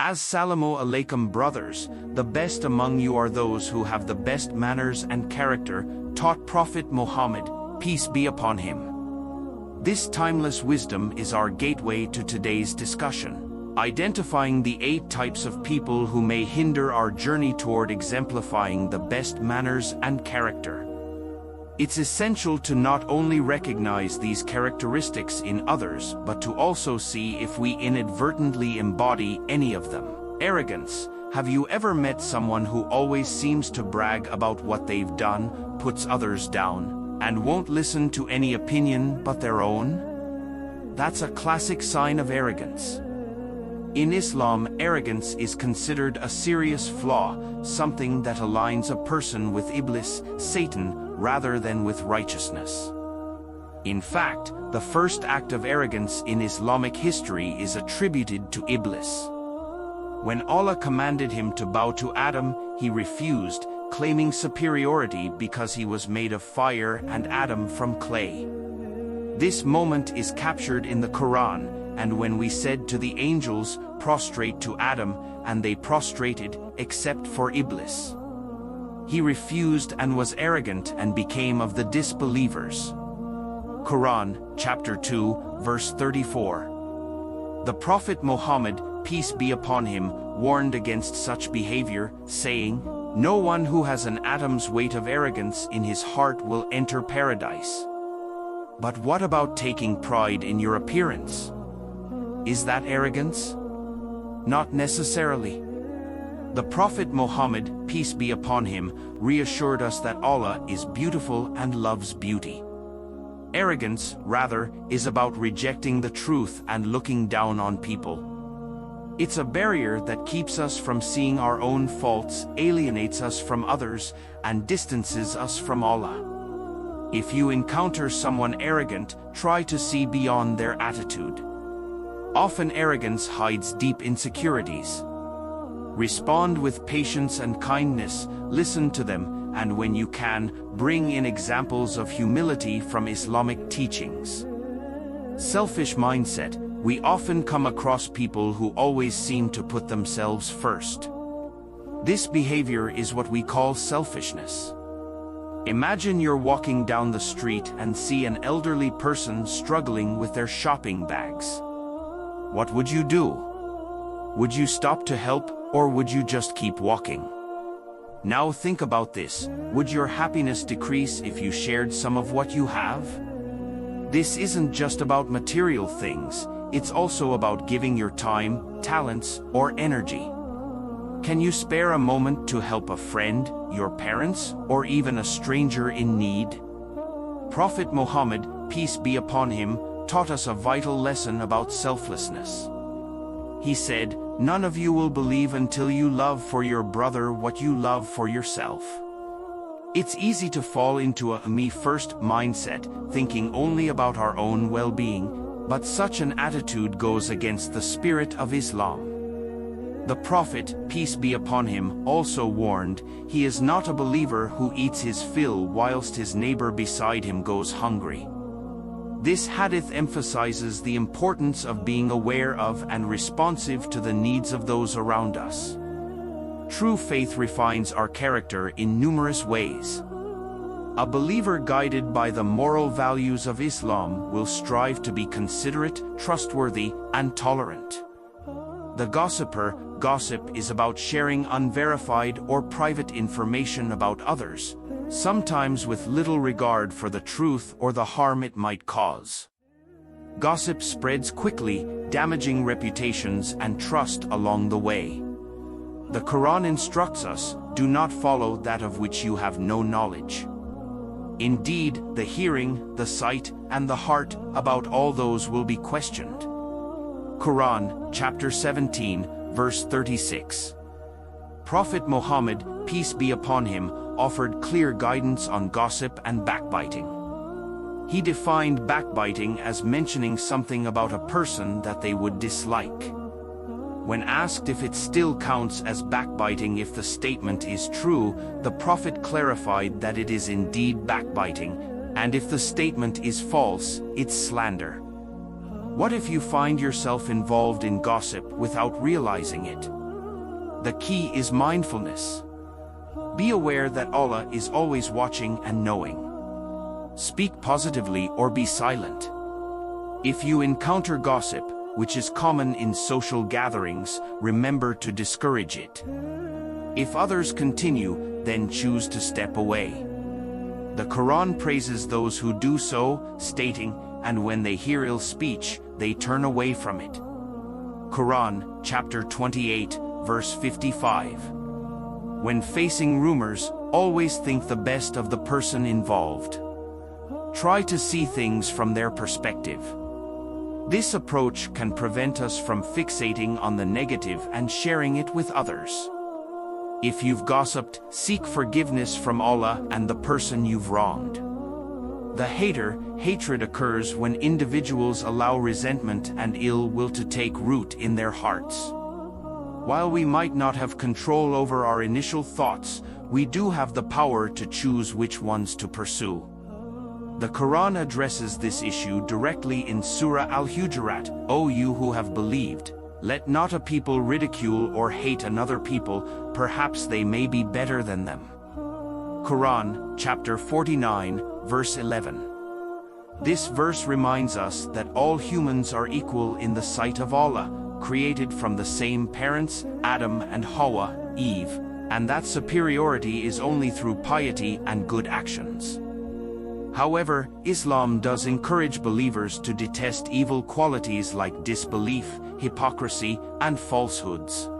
Assalamu alaikum brothers, the best among you are those who have the best manners and character, taught Prophet Muhammad, peace be upon him. This timeless wisdom is our gateway to today's discussion, identifying the 8 types of people who may hinder our journey toward exemplifying the best manners and character. It's essential to not only recognize these characteristics in others, but to also see if we inadvertently embody any of them. Arrogance. Have you ever met someone who always seems to brag about what they've done, puts others down, and won't listen to any opinion but their own? That's a classic sign of arrogance. In Islam, arrogance is considered a serious flaw, something that aligns a person with Iblis, Satan, rather than with righteousness. In fact, the first act of arrogance in Islamic history is attributed to Iblis. When Allah commanded him to bow to Adam, he refused, claiming superiority because he was made of fire and Adam from clay. This moment is captured in the Quran, and when we said to the angels, prostrate to Adam, and they prostrated, except for Iblis. He refused and was arrogant and became of the disbelievers. Quran, chapter 2, verse 34. The Prophet Muhammad, peace be upon him, warned against such behavior, saying, "No one who has an atom's weight of arrogance in his heart will enter paradise." But what about taking pride in your appearance? Is that arrogance? Not necessarily. The Prophet Muhammad, peace be upon him, reassured us that Allah is beautiful and loves beauty. Arrogance, rather, is about rejecting the truth and looking down on people. It's a barrier that keeps us from seeing our own faults, alienates us from others, and distances us from Allah. If you encounter someone arrogant, try to see beyond their attitude. Often arrogance hides deep insecurities. Respond with patience and kindness, listen to them, and when you can, bring in examples of humility from Islamic teachings. Selfish mindset. We often come across people who always seem to put themselves first. This behavior is what we call selfishness. Imagine you're walking down the street and see an elderly person struggling with their shopping bags. What would you do? Would you stop to help, or would you just keep walking? Now think about this. Would your happiness decrease if you shared some of what you have? This isn't just about material things, it's also about giving your time, talents, or energy. Can you spare a moment to help a friend, your parents, or even a stranger in need? Prophet Muhammad, peace be upon him, taught us a vital lesson about selflessness. He said, "None of you will believe until you love for your brother what you love for yourself." It's easy to fall into a me-first mindset, thinking only about our own well-being, but such an attitude goes against the spirit of Islam. The Prophet, peace be upon him, also warned, he is not a believer who eats his fill whilst his neighbor beside him goes hungry. This hadith emphasizes the importance of being aware of and responsive to the needs of those around us. True faith refines our character in numerous ways. A believer guided by the moral values of Islam will strive to be considerate, trustworthy, and tolerant. The gossiper, gossip is about sharing unverified or private information about others, sometimes with little regard for the truth or the harm it might cause. Gossip spreads quickly, damaging reputations and trust along the way. The Quran instructs us, do not follow that of which you have no knowledge. Indeed, the hearing, the sight, and the heart, about all those will be questioned. Quran, chapter 17, verse 36. Prophet Muhammad, peace be upon him, offered clear guidance on gossip and backbiting. He defined backbiting as mentioning something about a person that they would dislike. When asked if it still counts as backbiting if the statement is true, the Prophet clarified that it is indeed backbiting, and if the statement is false, it's slander. What if you find yourself involved in gossip without realizing it? The key is mindfulness. Be aware that Allah is always watching and knowing. Speak positively or be silent. If you encounter gossip, which is common in social gatherings, remember to discourage it. If others continue, then choose to step away. The Quran praises those who do so, stating, "And when they hear ill speech, they turn away from it." Quran, chapter 28, verse 55. When facing rumors, always think the best of the person involved. Try to see things from their perspective. This approach can prevent us from fixating on the negative and sharing it with others. If you've gossiped, seek forgiveness from Allah and the person you've wronged. Hatred occurs when individuals allow resentment and ill will to take root in their hearts. While we might not have control over our initial thoughts, we do have the power to choose which ones to pursue. The Quran addresses this issue directly in Surah Al-Hujurat, "O you who have believed, let not a people ridicule or hate another people, perhaps they may be better than them." Quran, chapter 49, verse 11. This verse reminds us that all humans are equal in the sight of Allah, created from the same parents, Adam and Hawa, Eve, and that superiority is only through piety and good actions. However, Islam does encourage believers to detest evil qualities like disbelief, hypocrisy, and falsehoods.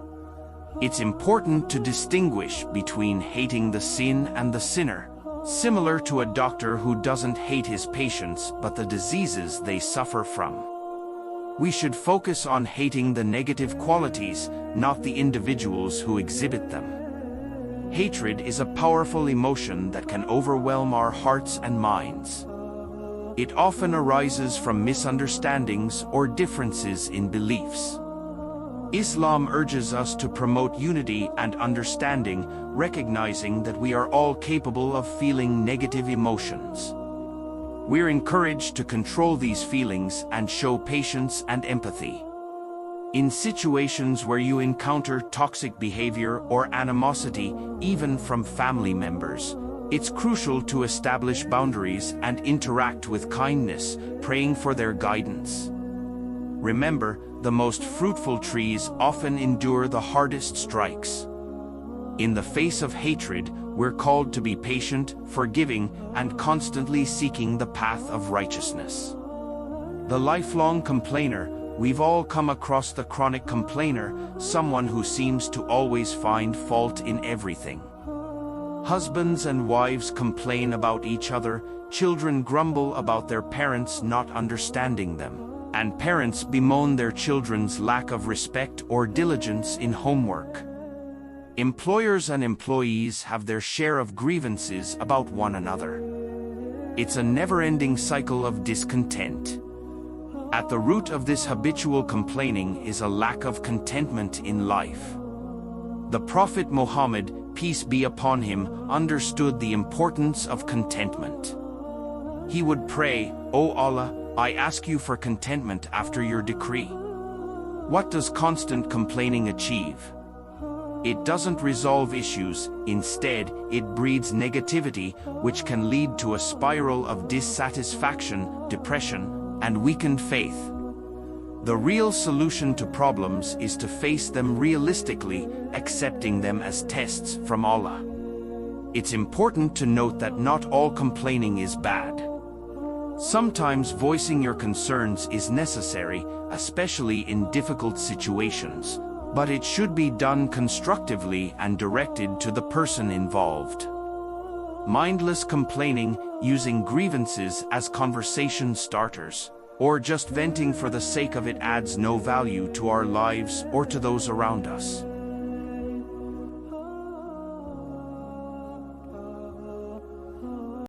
It's important to distinguish between hating the sin and the sinner, similar to a doctor who doesn't hate his patients but the diseases they suffer from. We should focus on hating the negative qualities, not the individuals who exhibit them. Hatred is a powerful emotion that can overwhelm our hearts and minds. It often arises from misunderstandings or differences in beliefs. Islam urges us to promote unity and understanding, recognizing that we are all capable of feeling negative emotions. We're encouraged to control these feelings and show patience and empathy. In situations where you encounter toxic behavior or animosity, even from family members, it's crucial to establish boundaries and interact with kindness, praying for their guidance. Remember, the most fruitful trees often endure the hardest strikes. In the face of hatred, we're called to be patient, forgiving, and constantly seeking the path of righteousness. The lifelong complainer. We've all come across the chronic complainer, someone who seems to always find fault in everything. Husbands and wives complain about each other, children grumble about their parents not understanding them, and parents bemoan their children's lack of respect or diligence in homework. Employers and employees have their share of grievances about one another. It's a never-ending cycle of discontent. At the root of this habitual complaining is a lack of contentment in life. The Prophet Muhammad, peace be upon him, understood the importance of contentment. He would pray, "O Allah, I ask you for contentment after your decree." What does constant complaining achieve? It doesn't resolve issues, instead, it breeds negativity, which can lead to a spiral of dissatisfaction, depression, and weakened faith. The real solution to problems is to face them realistically, accepting them as tests from Allah. It's important to note that not all complaining is bad. Sometimes voicing your concerns is necessary, especially in difficult situations, but it should be done constructively and directed to the person involved. Mindless complaining, using grievances as conversation starters, or just venting for the sake of it adds no value to our lives or to those around us.